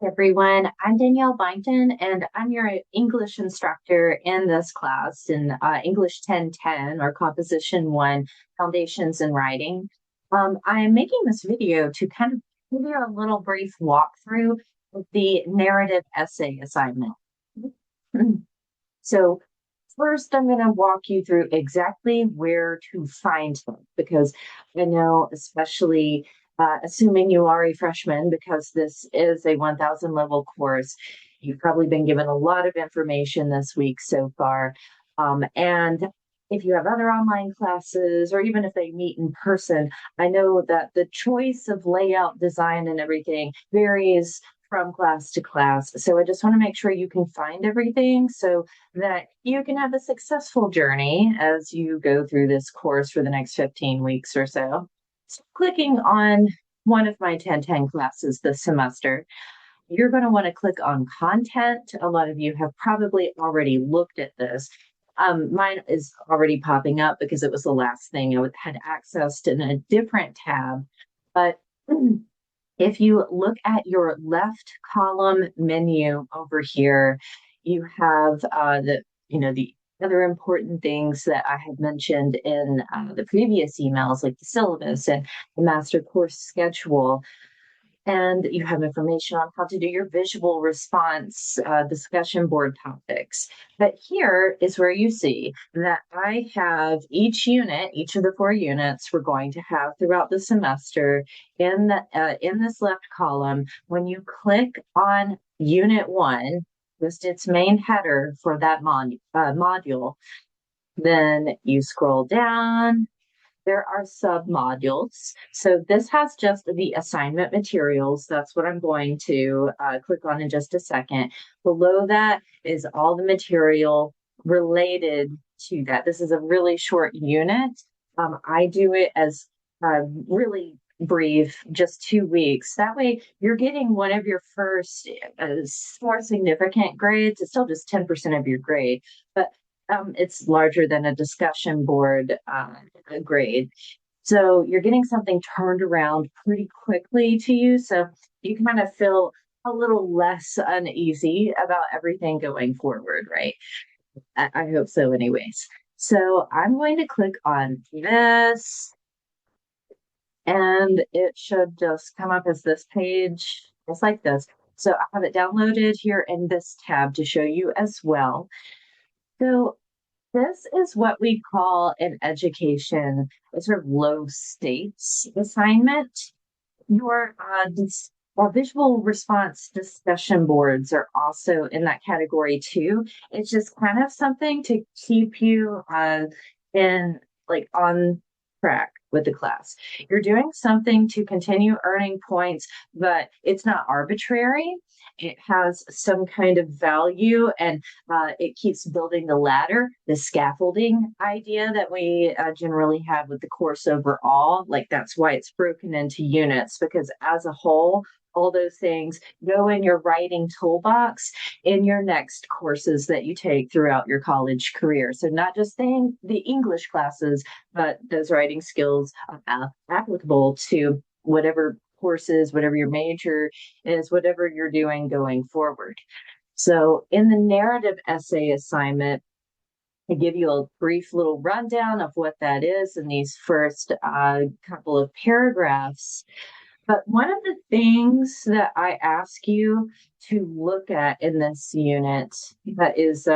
Everyone. I'm Danielle Byington, and I'm your English instructor in this class in English 1010 or Composition 1 Foundations in Writing. I am making this video to kind of give you a little brief walkthrough of the narrative essay assignment. So, first, I'm going to walk you through exactly where to find them because I know, especially assuming you are a freshman, because this is a 1000 level course, you've probably been given a lot of information this week so far. And if you have other online classes, or even if they meet in person, I know that the choice of layout, design, and everything varies from class to class. So I just want to make sure you can find everything so that you can have a successful journey as you go through this course for the next 15 weeks or so. So clicking on one of my 1010 classes this semester, you're going to want to click on content. A lot of you have probably already looked at this. Mine is already popping up because it was the last thing I had accessed in a different tab. But if you look at your left column menu over here, you have the other important things that I had mentioned in the previous emails, like the syllabus and the master course schedule. And you have information on how to do your visual response discussion board topics. But here is where you see that I have each unit, each of the 4 units we're going to have throughout the semester in this left column. When you click on Unit 1, just its main header for that module, then you scroll down. There are sub-modules. So this has just the assignment materials. That's what I'm going to click on in just a second. Below that is all the material related to that. This is a really short unit. I do it as really brief, just 2 weeks. That way you're getting one of your first more significant grades. It's still just 10% of your grade, but it's larger than a discussion board grade. So you're getting something turned around pretty quickly to you. So you kind of feel a little less uneasy about everything going forward, right? I hope so, anyways. So I'm going to click on this, and it should just come up as this page, just like this. So I have it downloaded here in this tab to show you as well. So this is what we call an education, a sort of low stakes assignment. Your visual response discussion boards are also in that category too. It's just kind of something to keep you in like on track with the class. You're doing something to continue earning points, but it's not arbitrary. It has some kind of value, and it keeps building the ladder, the scaffolding idea that we generally have with the course overall. Like that's why it's broken into units, because as a whole, all those things go in your writing toolbox in your next courses that you take throughout your college career. So not just the English classes, but those writing skills are applicable to whatever courses, whatever your major is, whatever you're doing going forward. So in the narrative essay assignment, I give you a brief little rundown of what that is in these first couple of paragraphs. But one of the things that I ask you to look at in this unit, that is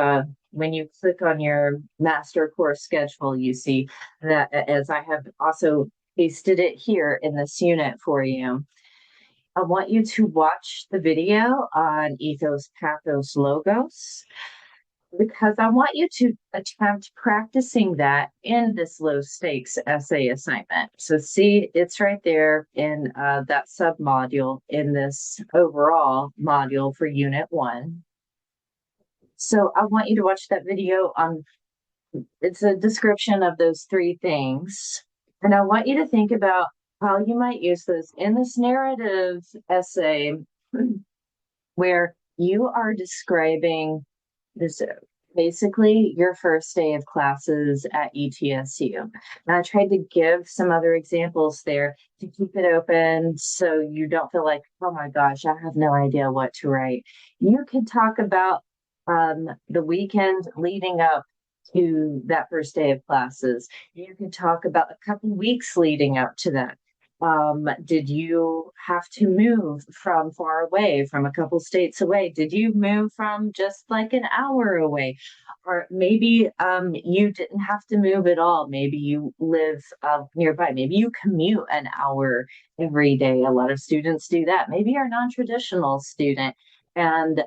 when you click on your master course schedule, you see that, as I have also pasted it here in this unit for you. I want you to watch the video on Ethos, Pathos, Logos, because I want you to attempt practicing that in this low stakes essay assignment. So see, it's right there in that sub module in this overall module for Unit 1. So I want you to watch that video on, it's a description of those 3 things. And I want you to think about how you might use this in this narrative essay where you are describing this basically your first day of classes at ETSU. And I tried to give some other examples there to keep it open so you don't feel like, oh my gosh, I have no idea what to write. You could talk about the weekend leading up to that first day of classes. You can talk about a couple weeks leading up to that. Did you have to move from far away, from a couple states away? Did you move from just like an hour away? Or maybe you didn't have to move at all. Maybe you live nearby. Maybe you commute an hour every day. A lot of students do that. Maybe you're a non-traditional student and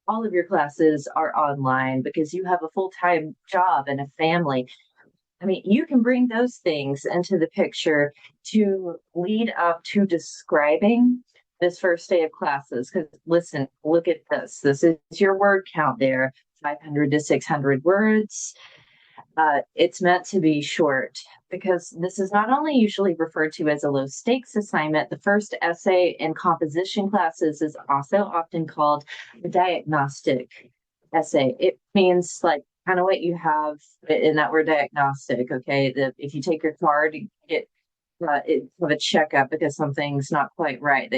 all of your classes are online because you have a full-time job and a family. I mean, you can bring those things into the picture to lead up to describing this first day of classes. Because listen, look at this. This is your word count there, 500 to 600 words. It's meant to be short because this is not only usually referred to as a low stakes assignment, the first essay in composition classes is also often called a diagnostic essay. It means like kind of what you have in that word diagnostic. Okay. If you take your card, you get have a checkup because something's not quite right.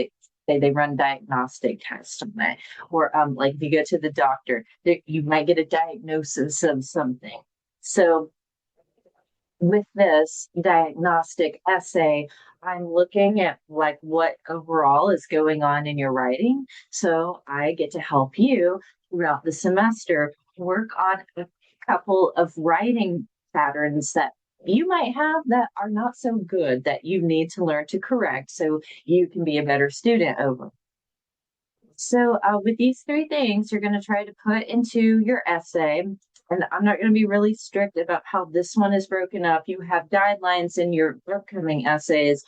They run diagnostic tests on that. Or like if you go to the doctor, you might get a diagnosis of something. So with this diagnostic essay, I'm looking at like what overall is going on in your writing. So I get to help you throughout the semester work on a couple of writing patterns that you might have that are not so good that you need to learn to correct so you can be a better student over. So, with these three things, you're going to try to put into your essay. And I'm not going to be really strict about how this one is broken up. You have guidelines in your upcoming essays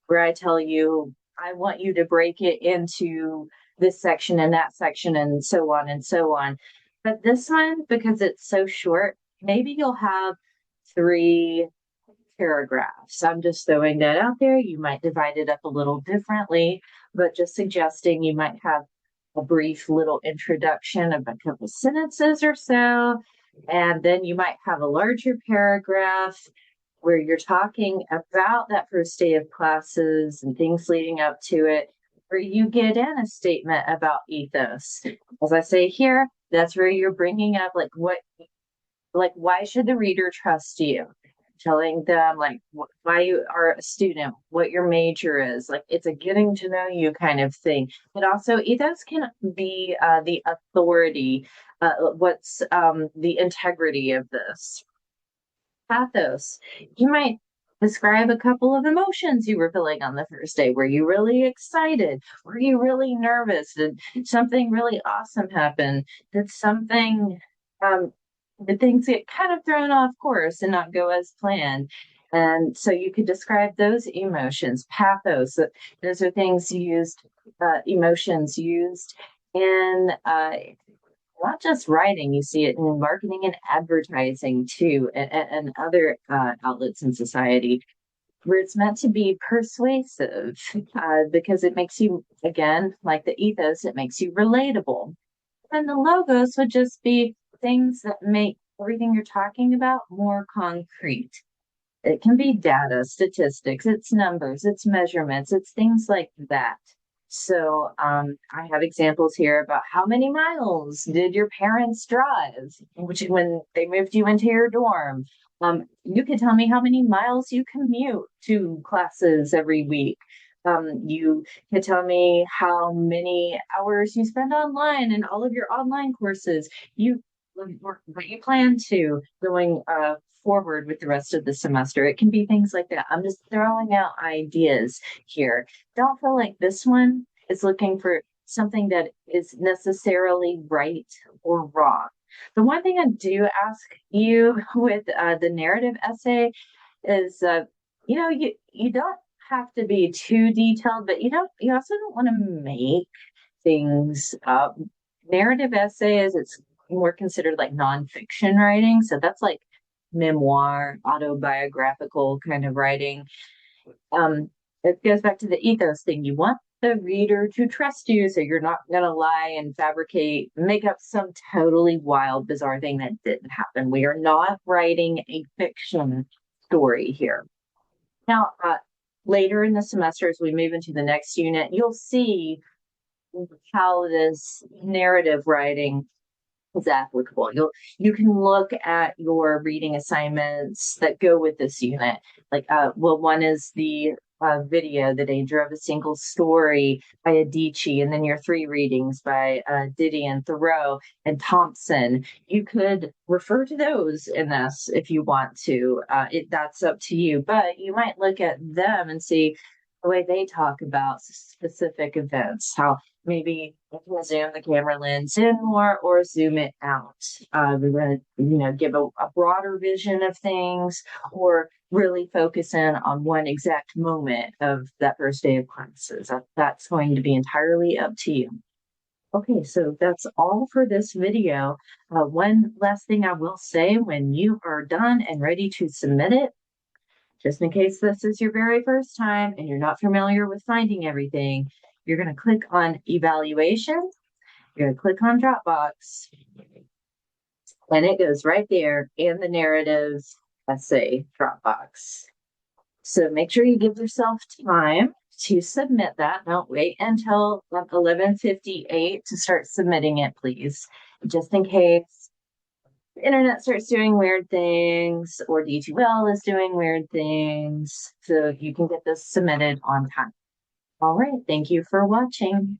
where I tell you, I want you to break it into this section and that section and so on and so on. But this one, because it's so short, maybe you'll have three paragraphs. I'm just throwing that out there. You might divide it up a little differently, but just suggesting you might have a brief little introduction of a couple sentences or so. And then you might have a larger paragraph where you're talking about that first day of classes and things leading up to it, where you get in a statement about ethos. As I say here, that's where you're bringing up like why should the reader trust you? Telling them like why you are a student, what your major is. Like it's a getting to know you kind of thing. But also ethos can be the authority, what's the integrity of this. Pathos. You might describe a couple of emotions you were feeling on the first day. Were you really excited? Were you really nervous? Did something really awesome happen? Did something um, did things get kind of thrown off course and not go as planned? And so you could describe those emotions. Pathos, those are things used, emotions used in not just writing, you see it in marketing and advertising too, and other outlets in society where it's meant to be persuasive because it makes you, again, like the ethos, it makes you relatable. And the logos would just be things that make everything you're talking about more concrete. It can be data, statistics, it's numbers, it's measurements, it's things like that. So I have examples here about how many miles did your parents drive, which when they moved you into your dorm. You could tell me how many miles you commute to classes every week. You could tell me how many hours you spend online and all of your online courses. What you plan to going forward with the rest of the semester. It can be things like that. I'm just throwing out ideas here. Don't feel like this one is looking for something that is necessarily right or wrong. The one thing I do ask you with the narrative essay is, you don't have to be too detailed, but you also don't want to make things up. Narrative essays, it's more considered like nonfiction writing. So that's like memoir, autobiographical kind of writing. It goes back to the ethos thing. You want the reader to trust you, so you're not going to lie and fabricate, make up some totally wild, bizarre thing that didn't happen. We are not writing a fiction story here. Now, later in the semester, as we move into the next unit, you'll see how this narrative writing is applicable. You can look at your reading assignments that go with this unit. Like, well, one is the video, The Danger of a Single Story by Adichie, and then your 3 readings by Didion, Thoreau, and Thompson. You could refer to those in this if you want to. That's up to you, but you might look at them and see the way they talk about specific events, how maybe you can zoom the camera lens in more or zoom it out. We're going to, give a broader vision of things, or really focus in on one exact moment of that first day of classes. That's going to be entirely up to you. Okay, so that's all for this video. One last thing I will say: when you are done and ready to submit it, just in case this is your very first time and you're not familiar with finding everything, you're going to click on Evaluation. You're going to click on Dropbox, and it goes right there in the narrative essay Dropbox. So make sure you give yourself time to submit that. Don't wait until 11:58 to start submitting it, please, just in case the internet starts doing weird things or D2L is doing weird things, so you can get this submitted on time. All right, thank you for watching.